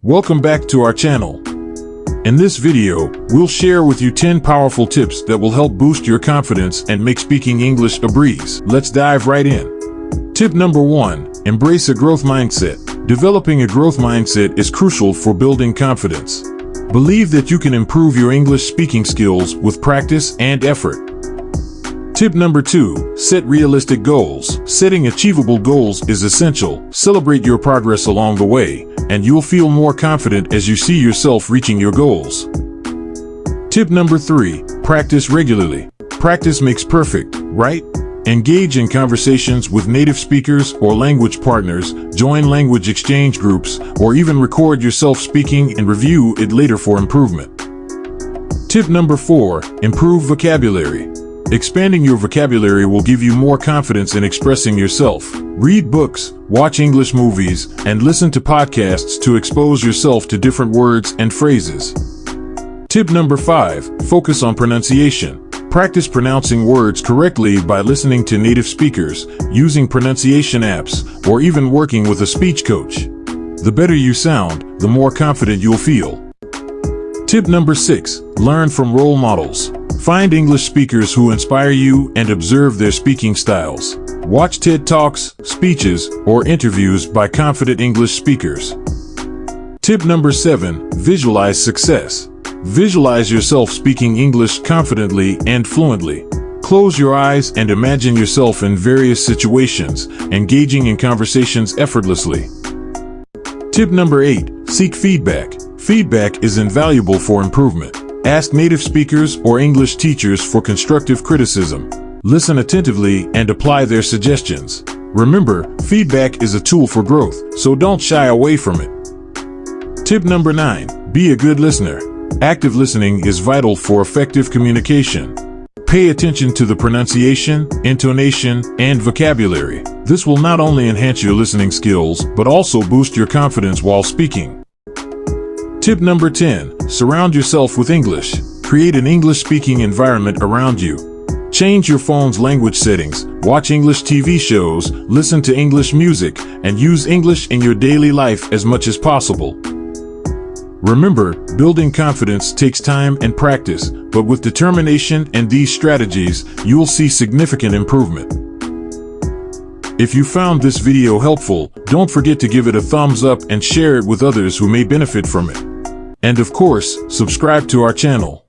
Welcome back to our channel. In this video, we'll share with you 10 powerful tips that will help boost your confidence and make speaking English a breeze. Let's dive right in. Tip number 1, embrace a growth mindset. Developing a growth mindset is crucial for building confidence. Believe that you can improve your English speaking skills with practice and effort. Tip number 2, set realistic goals. Setting achievable goals is essential. Celebrate your progress along the way, and you'll feel more confident as you see yourself reaching your goals. Tip number 3, practice regularly. Practice makes perfect, right? Engage in conversations with native speakers or language partners, join language exchange groups, or even record yourself speaking and review it later for improvement. Tip number 4, improve vocabulary. Expanding your vocabulary will give you more confidence in expressing yourself. Read books, watch English movies, and listen to podcasts to expose yourself to different words and phrases. Tip number 5, focus on pronunciation. Practice pronouncing words correctly by listening to native speakers, using pronunciation apps, or even working with a speech coach. The better you sound, the more confident you'll feel. Tip number 6, learn from role models. Find English speakers who inspire you and observe their speaking styles. Watch TED Talks, speeches, or interviews by confident English speakers. Tip number 7, visualize success. Visualize yourself speaking English confidently and fluently. Close your eyes and imagine yourself in various situations, engaging in conversations effortlessly. Tip number 8, seek feedback. Feedback is invaluable for improvement. Ask native speakers or English teachers for constructive criticism. Listen attentively and apply their suggestions. Remember, feedback is a tool for growth, so don't shy away from it. Tip number 9, be a good listener. Active listening is vital for effective communication. Pay attention to the pronunciation, intonation, and vocabulary. This will not only enhance your listening skills, but also boost your confidence while speaking. Tip number 10, surround yourself with English. Create an English-speaking environment around you. Change your phone's language settings, watch English TV shows, listen to English music, and use English in your daily life as much as possible. Remember, building confidence takes time and practice, but with determination and these strategies, you'll see significant improvement. If you found this video helpful, don't forget to give it a thumbs up and share it with others who may benefit from it. And of course, subscribe to our channel.